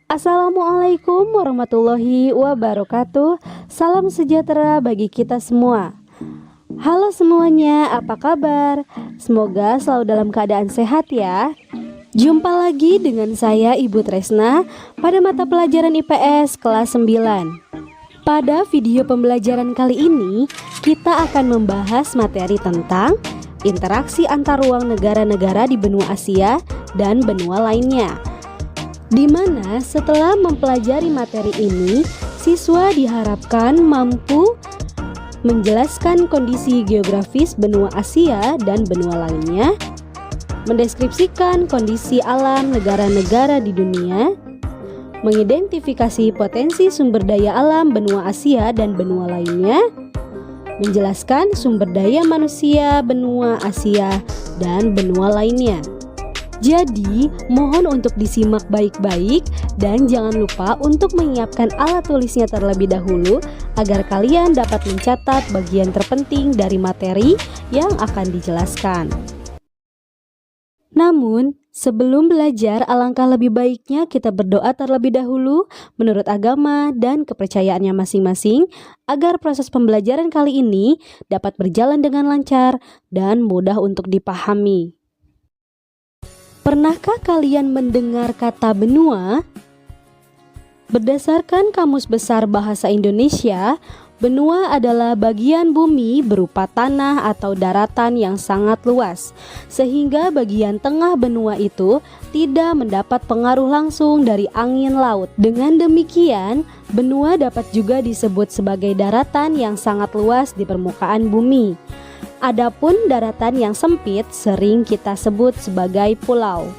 Assalamualaikum warahmatullahi wabarakatuh. Salam sejahtera bagi kita semua. Halo semuanya, apa kabar? Semoga selalu dalam keadaan sehat ya. Jumpa lagi dengan saya Ibu Tresna pada mata pelajaran IPS kelas 9. Pada video pembelajaran kali ini, kita akan membahas materi tentang interaksi antar ruang negara-negara di benua Asia dan benua lainnya. Di mana setelah mempelajari materi ini, siswa diharapkan mampu menjelaskan kondisi geografis benua Asia dan benua lainnya, mendeskripsikan kondisi alam negara-negara di dunia, mengidentifikasi potensi sumber daya alam benua Asia dan benua lainnya, menjelaskan sumber daya manusia benua Asia dan benua lainnya. Jadi, mohon untuk disimak baik-baik dan jangan lupa untuk menyiapkan alat tulisnya terlebih dahulu agar kalian dapat mencatat bagian terpenting dari materi yang akan dijelaskan. Namun, sebelum belajar, alangkah lebih baiknya kita berdoa terlebih dahulu menurut agama dan kepercayaannya masing-masing agar proses pembelajaran kali ini dapat berjalan dengan lancar dan mudah untuk dipahami. Pernahkah kalian mendengar kata benua? Berdasarkan Kamus Besar Bahasa Indonesia, benua adalah bagian bumi berupa tanah atau daratan yang sangat luas, sehingga bagian tengah benua itu tidak mendapat pengaruh langsung dari angin laut. Dengan demikian, benua dapat juga disebut sebagai daratan yang sangat luas di permukaan bumi. Adapun daratan yang sempit sering kita sebut sebagai pulau.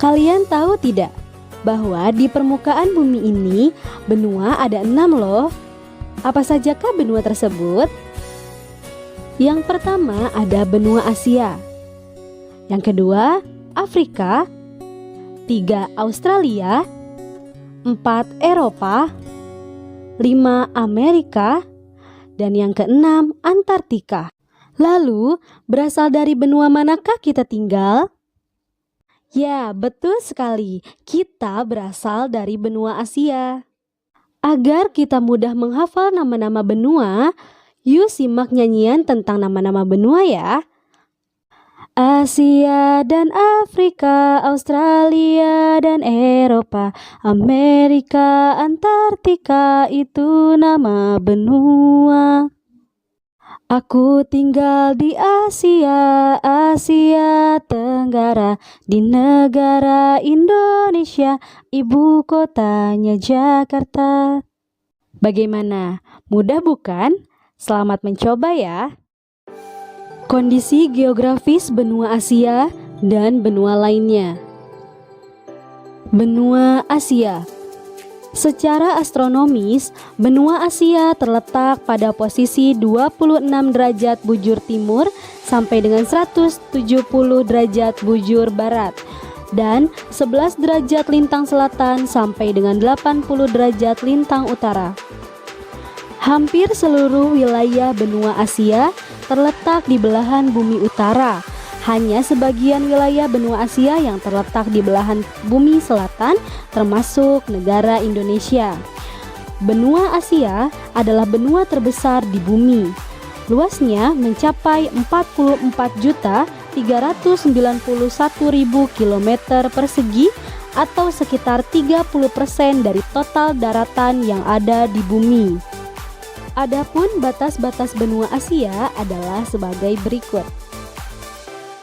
Kalian tahu tidak bahwa di permukaan bumi ini benua ada 6 loh? Apa sajakah benua tersebut? Yang pertama ada benua Asia. Yang kedua Afrika. 3 Australia. 4 Eropa. 5 Amerika. Dan yang keenam Antartika. Lalu, berasal dari benua manakah kita tinggal? Ya, betul sekali. Kita berasal dari benua Asia. Agar kita mudah menghafal nama-nama benua, yuk simak nyanyian tentang nama-nama benua ya. Asia dan Afrika, Australia dan Eropa, Amerika, Antartika, itu nama benua. Aku tinggal di Asia, Asia Tenggara, di negara Indonesia, ibu kotanya Jakarta. Bagaimana? Mudah bukan? Selamat mencoba ya. Kondisi geografis benua Asia dan benua lainnya. Benua Asia. Secara astronomis, benua Asia terletak pada posisi 26 derajat bujur timur sampai dengan 170 derajat bujur barat dan 11 derajat lintang selatan sampai dengan 80 derajat lintang utara. Hampir seluruh wilayah benua Asia terletak di belahan bumi utara. Hanya sebagian wilayah benua Asia yang terletak di belahan bumi selatan, termasuk negara Indonesia. Benua Asia adalah benua terbesar di bumi. Luasnya mencapai 44.391.000 km persegi atau sekitar 30% dari total daratan yang ada di bumi. Adapun batas-batas benua Asia adalah sebagai berikut.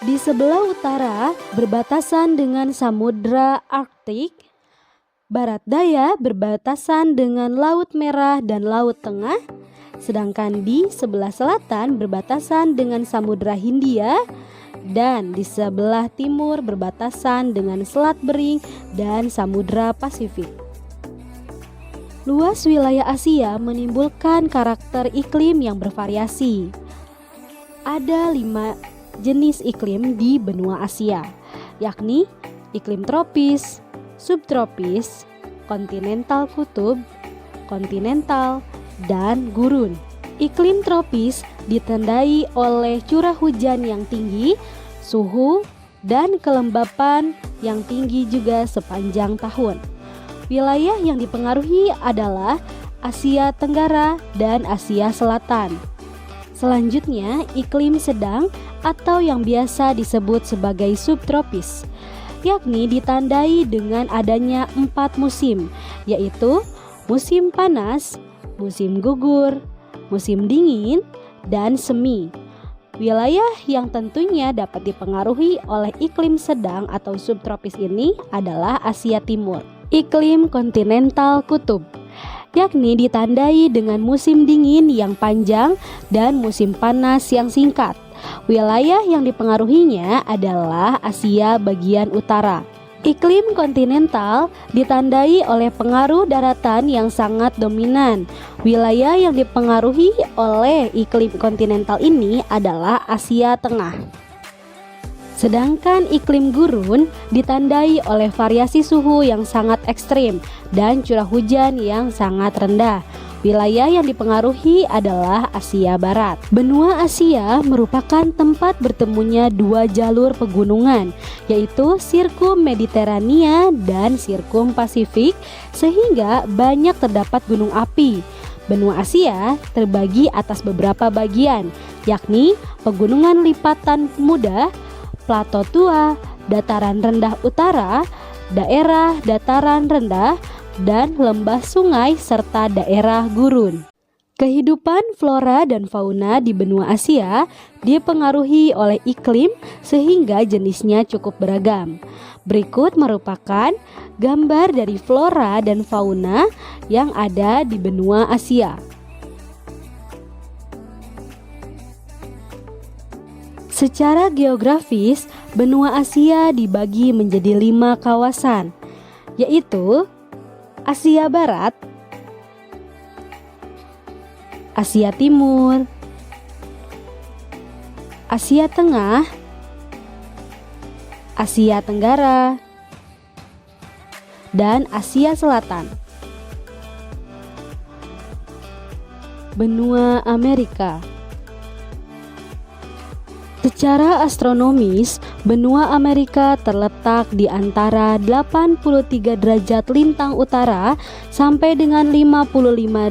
Di sebelah utara berbatasan dengan Samudra Arktik, barat daya berbatasan dengan Laut Merah dan Laut Tengah, sedangkan di sebelah selatan berbatasan dengan Samudra Hindia, dan di sebelah timur berbatasan dengan Selat Bering dan Samudra Pasifik. Luas wilayah Asia menimbulkan karakter iklim yang bervariasi. Ada 5 jenis iklim di benua Asia, yakni iklim tropis, subtropis, kontinental kutub, kontinental, dan gurun. Iklim tropis ditandai oleh curah hujan yang tinggi, suhu, dan kelembapan yang tinggi juga sepanjang tahun. Wilayah yang dipengaruhi adalah Asia Tenggara dan Asia Selatan. Selanjutnya, iklim sedang atau yang biasa disebut sebagai subtropis, yakni ditandai dengan adanya 4 musim, yaitu musim panas, musim gugur, musim dingin, dan semi. Wilayah yang tentunya dapat dipengaruhi oleh iklim sedang atau subtropis ini adalah Asia Timur. Iklim kontinental kutub, yakni ditandai dengan musim dingin yang panjang dan musim panas yang singkat. Wilayah yang dipengaruhinya adalah Asia bagian utara. Iklim kontinental ditandai oleh pengaruh daratan yang sangat dominan. Wilayah yang dipengaruhi oleh iklim kontinental ini adalah Asia Tengah. Sedangkan iklim gurun ditandai oleh variasi suhu yang sangat ekstrim dan curah hujan yang sangat rendah. Wilayah yang dipengaruhi adalah Asia Barat. Benua Asia merupakan tempat bertemunya 2 jalur pegunungan, yaitu Sirkum Mediterania dan Sirkum Pasifik, sehingga banyak terdapat gunung api. Benua Asia terbagi atas beberapa bagian, yakni pegunungan lipatan muda, plato tua, dataran rendah utara, daerah dataran rendah, dan lembah sungai serta daerah gurun. Kehidupan flora dan fauna di benua Asia dipengaruhi oleh iklim sehingga jenisnya cukup beragam. Berikut merupakan gambar dari flora dan fauna yang ada di benua Asia. Secara geografis, benua Asia dibagi menjadi 5 kawasan, yaitu Asia Barat, Asia Timur, Asia Tengah, Asia Tenggara, dan Asia Selatan. Benua Amerika. Secara astronomis, benua Amerika terletak di antara 83 derajat lintang utara sampai dengan 55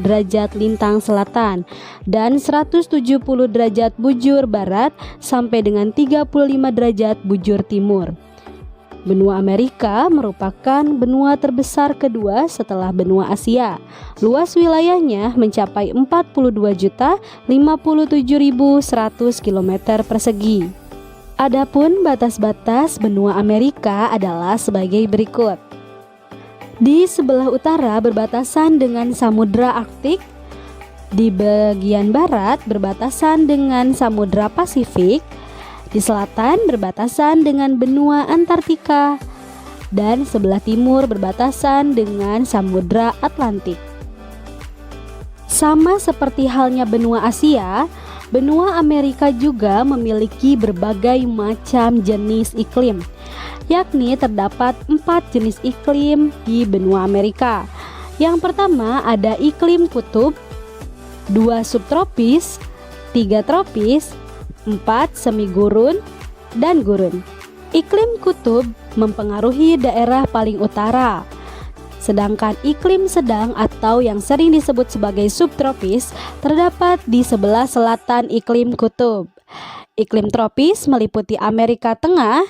derajat lintang selatan dan 170 derajat bujur barat sampai dengan 35 derajat bujur timur. Benua Amerika merupakan benua terbesar kedua setelah benua Asia. Luas wilayahnya mencapai 42.057.100 km persegi. Adapun batas-batas benua Amerika adalah sebagai berikut. Di sebelah utara berbatasan dengan Samudra Arktik, di bagian barat berbatasan dengan Samudra Pasifik, di selatan berbatasan dengan benua Antartika, dan sebelah timur berbatasan dengan Samudra Atlantik. Sama seperti halnya benua Asia, benua Amerika juga memiliki berbagai macam jenis iklim, yakni terdapat 4 jenis iklim di benua Amerika. Yang pertama ada iklim kutub, 2 subtropis, 3 tropis, 4 semi gurun, dan gurun. Iklim kutub mempengaruhi daerah paling utara, sedangkan iklim sedang atau yang sering disebut sebagai subtropis terdapat di sebelah selatan iklim kutub. Iklim tropis meliputi Amerika Tengah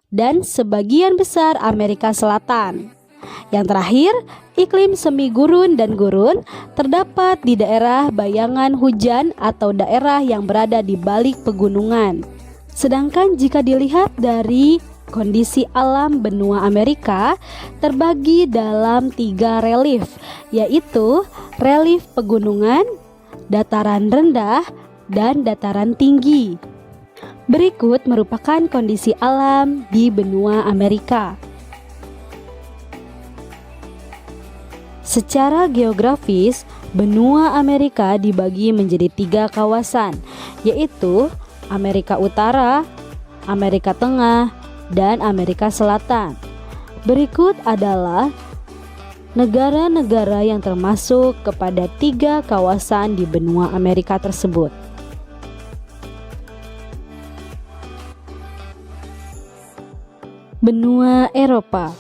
dan sebagian besar Amerika Selatan. Yang terakhir, iklim semi gurun dan gurun terdapat di daerah bayangan hujan atau daerah yang berada di balik pegunungan. Sedangkan jika dilihat dari kondisi alam benua Amerika terbagi dalam 3 relief, yaitu relief pegunungan, dataran rendah, dan dataran tinggi. Berikut merupakan kondisi alam di benua Amerika. Secara geografis, benua Amerika dibagi menjadi 3 kawasan, yaitu Amerika Utara, Amerika Tengah, dan Amerika Selatan. Berikut adalah negara-negara yang termasuk kepada 3 kawasan di benua Amerika tersebut. Benua Eropa.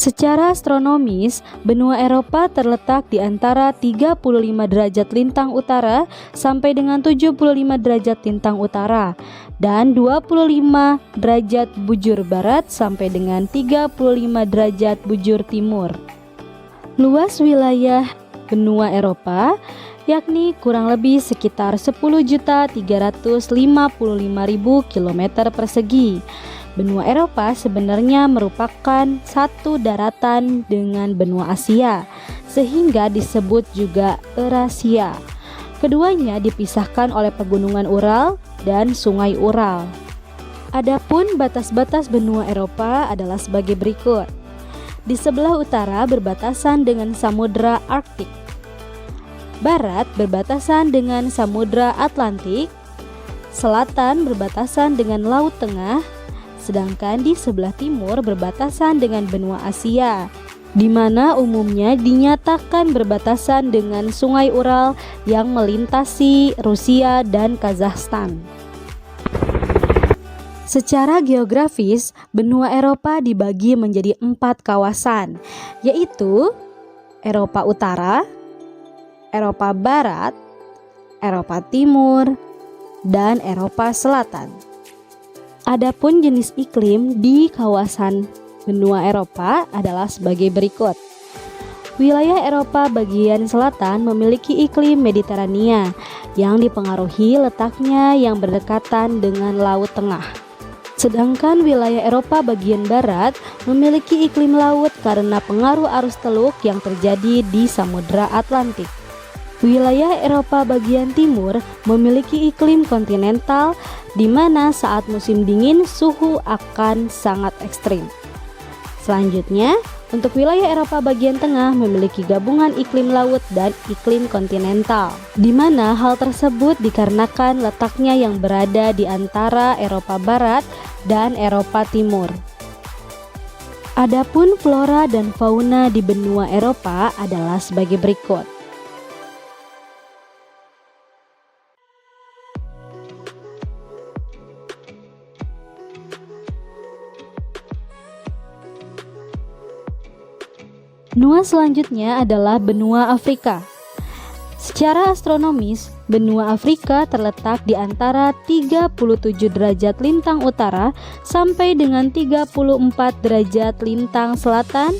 Secara astronomis, benua Eropa terletak di antara 35 derajat lintang utara sampai dengan 75 derajat lintang utara dan 25 derajat bujur barat sampai dengan 35 derajat bujur timur. Luas wilayah benua Eropa yakni kurang lebih sekitar 10.355.000 km persegi. Benua Eropa sebenarnya merupakan satu daratan dengan benua Asia, sehingga disebut juga Eurasia. Keduanya dipisahkan oleh pegunungan Ural dan Sungai Ural. Adapun batas-batas benua Eropa adalah sebagai berikut. Di sebelah utara berbatasan dengan Samudra Arktik. Barat berbatasan dengan Samudra Atlantik. Selatan berbatasan dengan Laut Tengah. Sedangkan di sebelah timur berbatasan dengan benua Asia, di mana umumnya dinyatakan berbatasan dengan Sungai Ural yang melintasi Rusia dan Kazakhstan. Secara geografis, benua Eropa dibagi menjadi 4 kawasan, yaitu Eropa Utara, Eropa Barat, Eropa Timur, dan Eropa Selatan. Adapun jenis iklim di kawasan benua Eropa adalah sebagai berikut. Wilayah Eropa bagian selatan memiliki iklim Mediterania yang dipengaruhi letaknya yang berdekatan dengan Laut Tengah. Sedangkan wilayah Eropa bagian barat memiliki iklim laut karena pengaruh arus teluk yang terjadi di Samudra Atlantik. Wilayah Eropa bagian timur memiliki iklim kontinental di mana saat musim dingin suhu akan sangat ekstrim. Selanjutnya, untuk wilayah Eropa bagian tengah memiliki gabungan iklim laut dan iklim kontinental, di mana hal tersebut dikarenakan letaknya yang berada di antara Eropa Barat dan Eropa Timur. Adapun flora dan fauna di benua Eropa adalah sebagai berikut. Benua selanjutnya adalah benua Afrika. Secara astronomis, benua Afrika terletak di antara 37 derajat lintang utara sampai dengan 34 derajat lintang selatan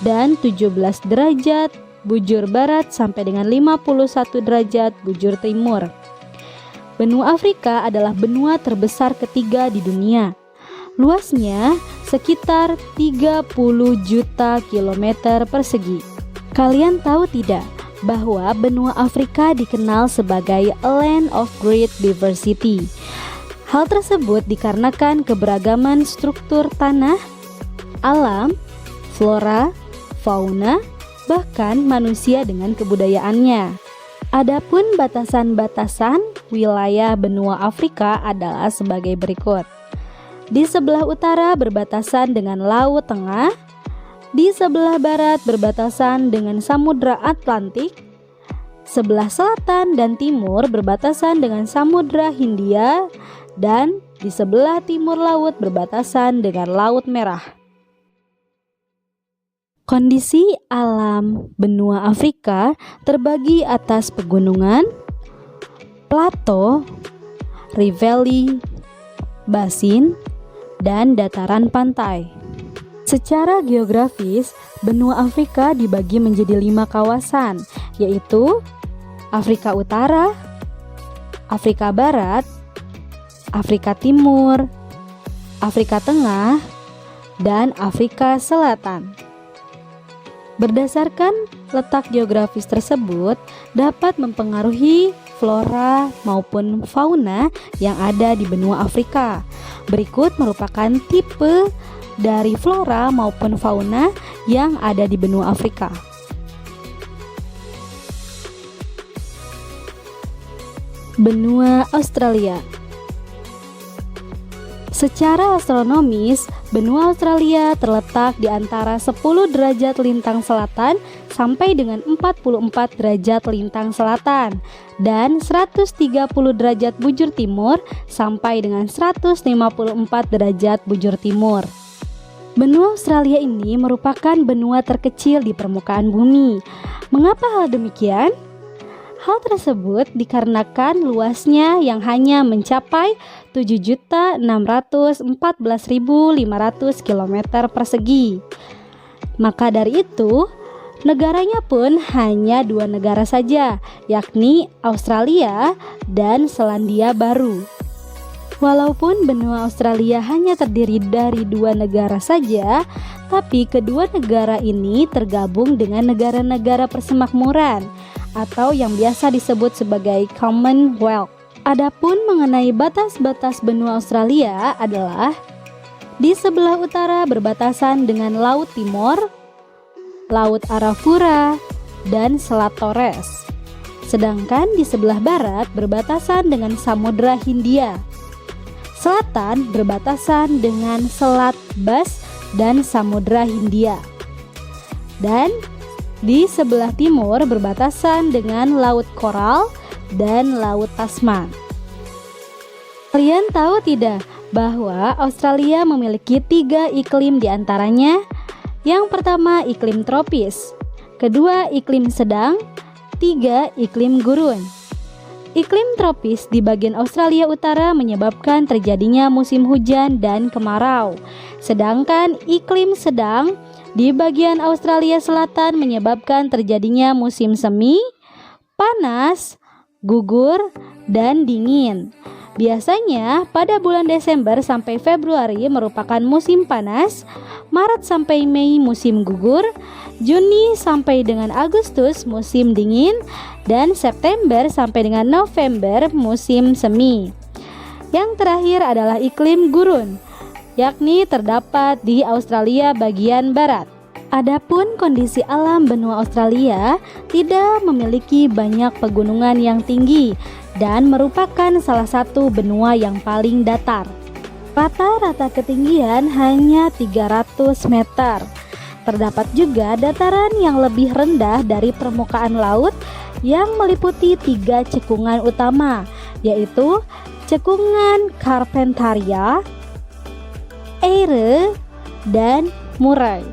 dan 17 derajat bujur barat sampai dengan 51 derajat bujur timur. Benua Afrika adalah benua terbesar ketiga di dunia. Luasnya sekitar 30 juta kilometer persegi. Kalian tahu tidak bahwa benua Afrika dikenal sebagai a land of great diversity? Hal tersebut dikarenakan keberagaman struktur tanah, alam, flora, fauna, bahkan manusia dengan kebudayaannya. Adapun batasan-batasan wilayah benua Afrika adalah sebagai berikut. Di sebelah utara berbatasan dengan Laut Tengah, di sebelah barat berbatasan dengan Samudra Atlantik, sebelah selatan dan timur berbatasan dengan Samudra Hindia, dan di sebelah timur laut berbatasan dengan Laut Merah. Kondisi alam benua Afrika terbagi atas pegunungan, plato, rivelli, basin, dan dataran pantai. Secara geografis, benua Afrika dibagi menjadi 5 kawasan, yaitu Afrika Utara, Afrika Barat, Afrika Timur, Afrika Tengah, dan Afrika Selatan. Berdasarkan letak geografis tersebut dapat mempengaruhi flora maupun fauna yang ada di benua Afrika. Berikut merupakan tipe dari flora maupun fauna yang ada di benua Afrika. Benua Australia. Secara astronomis, benua Australia terletak di antara 10 derajat lintang selatan sampai dengan 44 derajat lintang selatan dan 130 derajat bujur timur sampai dengan 154 derajat bujur timur. Benua Australia ini merupakan benua terkecil di permukaan bumi. Mengapa hal demikian? Hal tersebut dikarenakan luasnya yang hanya mencapai 7.614.500 km persegi. Maka dari itu, negaranya pun hanya 2 negara saja, yakni Australia dan Selandia Baru. Walaupun benua Australia hanya terdiri dari 2 negara saja, tapi kedua negara ini tergabung dengan negara-negara persemakmuran atau yang biasa disebut sebagai Commonwealth. Adapun mengenai batas-batas benua Australia adalah di sebelah utara berbatasan dengan Laut Timor, Laut Arafura, dan Selat Torres. Sedangkan di sebelah barat berbatasan dengan Samudra Hindia. Selatan berbatasan dengan Selat Bass dan Samudra Hindia. Dan di sebelah timur berbatasan dengan Laut Coral dan Laut Tasman. Kalian tahu tidak bahwa Australia memiliki 3 iklim di antaranya? Yang pertama iklim tropis, kedua iklim sedang, 3 iklim gurun. Iklim tropis di bagian Australia Utara menyebabkan terjadinya musim hujan dan kemarau. Sedangkan iklim sedang di bagian Australia Selatan menyebabkan terjadinya musim semi, panas, gugur, dan dingin. Biasanya pada bulan Desember sampai Februari merupakan musim panas, Maret sampai Mei musim gugur, Juni sampai dengan Agustus musim dingin, dan September sampai dengan November musim semi. Yang terakhir adalah iklim gurun, yakni terdapat di Australia bagian barat. Adapun kondisi alam benua Australia tidak memiliki banyak pegunungan yang tinggi dan merupakan salah satu benua yang paling datar. Rata-rata ketinggian hanya 300 meter. Terdapat juga dataran yang lebih rendah dari permukaan laut yang meliputi 3 cekungan utama, yaitu cekungan Carpentaria, Eyre, dan Murray.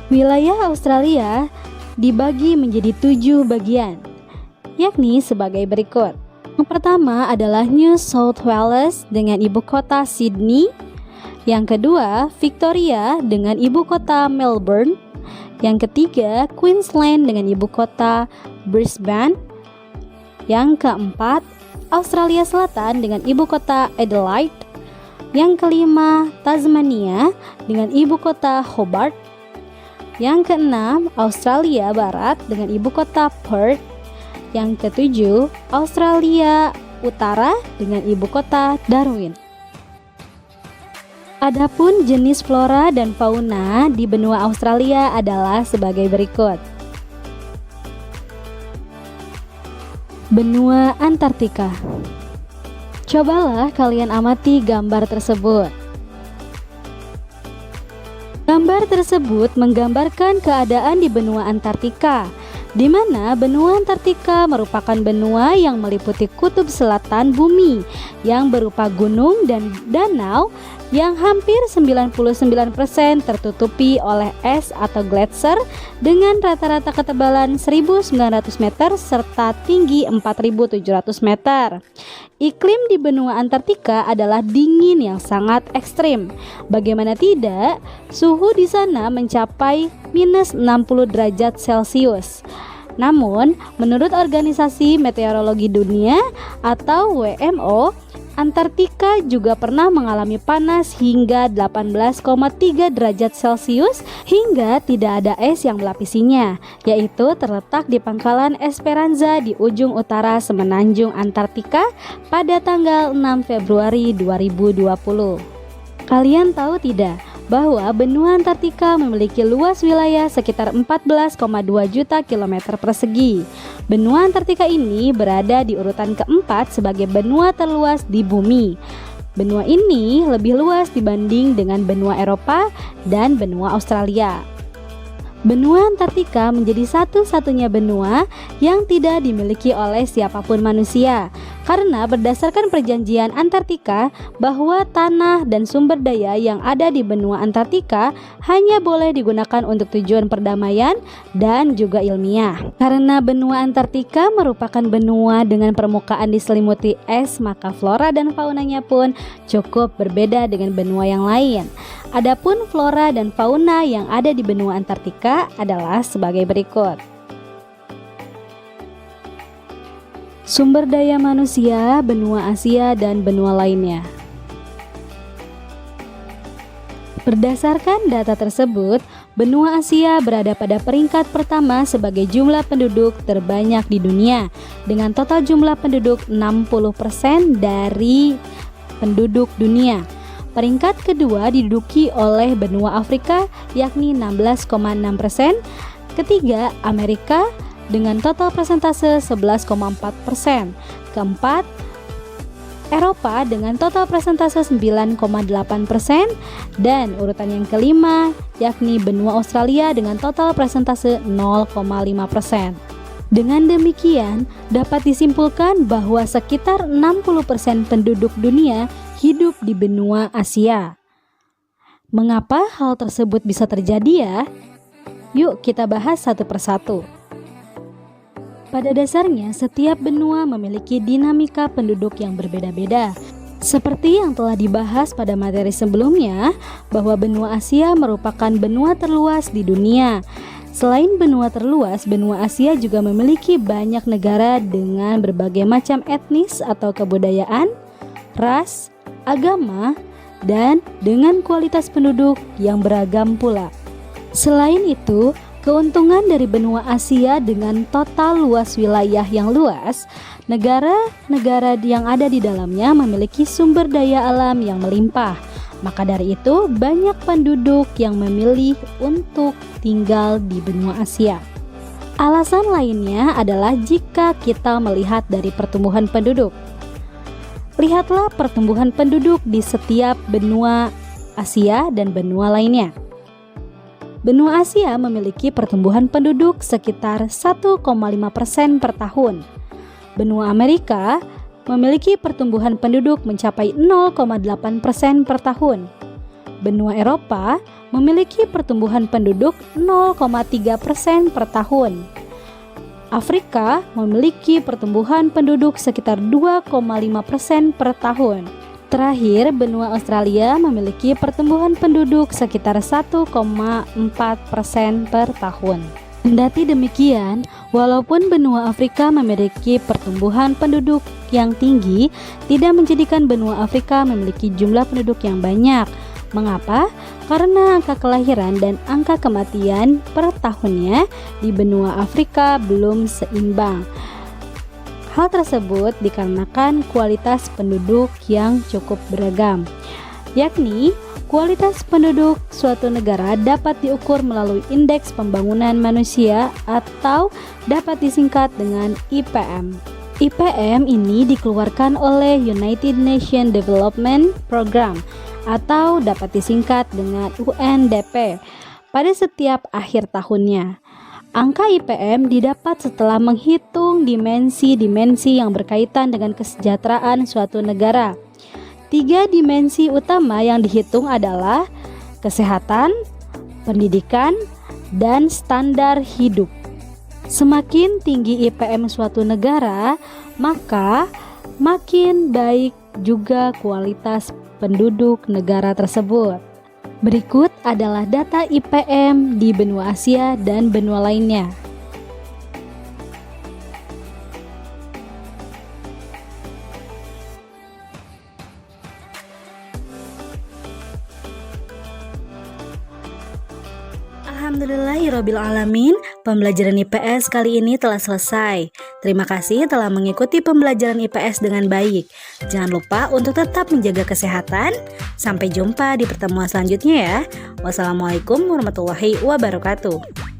Wilayah Australia dibagi menjadi 7 bagian, yakni sebagai berikut. Yang pertama adalah New South Wales dengan ibu kota Sydney. Yang kedua, Victoria dengan ibu kota Melbourne. Yang ketiga, Queensland dengan ibu kota Brisbane. Yang keempat, Australia Selatan dengan ibu kota Adelaide. Yang kelima, Tasmania dengan ibu kota Hobart. Yang keenam, Australia Barat dengan ibu kota Perth. Yang ketujuh, Australia Utara dengan ibu kota Darwin. Adapun jenis flora dan fauna di benua Australia adalah sebagai berikut. Benua Antartika. Cobalah kalian amati gambar tersebut. Gambar tersebut menggambarkan keadaan di benua Antartika, di mana benua Antartika merupakan benua yang meliputi kutub selatan bumi yang berupa gunung dan danau yang hampir 99% tertutupi oleh es atau gletser dengan rata-rata ketebalan 1.900 meter serta tinggi 4.700 meter. Iklim di benua Antartika adalah dingin yang sangat ekstrim. Bagaimana tidak, suhu di sana mencapai minus 60 derajat Celcius. Namun, menurut Organisasi Meteorologi Dunia atau WMO, Antartika juga pernah mengalami panas hingga 18,3 derajat Celcius hingga tidak ada es yang melapisinya, yaitu terletak di pangkalan Esperanza di ujung utara semenanjung Antartika pada tanggal 6 Februari 2020. Kalian tahu tidak bahwa benua Antartika memiliki luas wilayah sekitar 14,2 juta kilometer persegi. Benua Antartika ini berada di urutan keempat sebagai benua terluas di bumi. Benua ini lebih luas dibanding dengan benua Eropa dan benua Australia. Benua Antartika menjadi satu-satunya benua yang tidak dimiliki oleh siapapun manusia. Karena berdasarkan perjanjian Antartika bahwa tanah dan sumber daya yang ada di benua Antartika hanya boleh digunakan untuk tujuan perdamaian dan juga ilmiah. Karena benua Antartika merupakan benua dengan permukaan diselimuti es, maka flora dan faunanya pun cukup berbeda dengan benua yang lain. Adapun flora dan fauna yang ada di benua Antartika adalah sebagai berikut. Sumber daya manusia, benua Asia, dan benua lainnya. Berdasarkan data tersebut, benua Asia berada pada peringkat pertama sebagai jumlah penduduk terbanyak di dunia dengan total jumlah penduduk 60% dari penduduk dunia. Peringkat kedua diduduki oleh benua Afrika yakni 16,6%, ketiga Amerika dengan total persentase 11,4%, keempat Eropa dengan total persentase 9,8%, dan urutan yang kelima yakni benua Australia dengan total persentase 0,5%. Dengan demikian, dapat disimpulkan bahwa sekitar 60% penduduk dunia hidup di benua Asia. Mengapa hal tersebut bisa terjadi ya? Yuk kita bahas satu persatu. Pada dasarnya, setiap benua memiliki dinamika penduduk yang berbeda-beda. Seperti yang telah dibahas pada materi sebelumnya, bahwa benua Asia merupakan benua terluas di dunia. Selain benua terluas, benua Asia juga memiliki banyak negara dengan berbagai macam etnis atau kebudayaan, ras, agama, dan dengan kualitas penduduk yang beragam pula. Selain itu, keuntungan dari benua Asia dengan total luas wilayah yang luas, negara-negara yang ada di dalamnya memiliki sumber daya alam yang melimpah. Maka dari itu, banyak penduduk yang memilih untuk tinggal di benua Asia. Alasan lainnya adalah jika kita melihat dari pertumbuhan penduduk. Lihatlah pertumbuhan penduduk di setiap benua Asia dan benua lainnya. Benua Asia memiliki pertumbuhan penduduk sekitar 1,5% per tahun. Benua Amerika memiliki pertumbuhan penduduk mencapai 0,8% per tahun. Benua Eropa memiliki pertumbuhan penduduk 0,3% per tahun. Afrika memiliki pertumbuhan penduduk sekitar 2,5% per tahun. Terakhir, benua Australia memiliki pertumbuhan penduduk sekitar 1,4% per tahun. Kendati demikian, walaupun benua Afrika memiliki pertumbuhan penduduk yang tinggi, tidak menjadikan benua Afrika memiliki jumlah penduduk yang banyak. Mengapa? Karena angka kelahiran dan angka kematian per tahunnya di benua Afrika belum seimbang. Hal tersebut dikarenakan kualitas penduduk yang cukup beragam, yakni kualitas penduduk suatu negara dapat diukur melalui Indeks Pembangunan Manusia atau dapat disingkat dengan IPM. IPM ini dikeluarkan oleh United Nations Development Program atau dapat disingkat dengan UNDP pada setiap akhir tahunnya. Angka IPM didapat setelah menghitung dimensi-dimensi yang berkaitan dengan kesejahteraan suatu negara. 3 dimensi utama yang dihitung adalah kesehatan, pendidikan, dan standar hidup. Semakin tinggi IPM suatu negara, maka makin baik juga kualitas penduduk negara tersebut. Berikut adalah data IPM di benua Asia dan benua lainnya. Alhamdulillahirrabbilalamin, pembelajaran IPS kali ini telah selesai. Terima kasih telah mengikuti pembelajaran IPS dengan baik. Jangan lupa untuk tetap menjaga kesehatan. Sampai jumpa di pertemuan selanjutnya ya. Wassalamualaikum warahmatullahi wabarakatuh.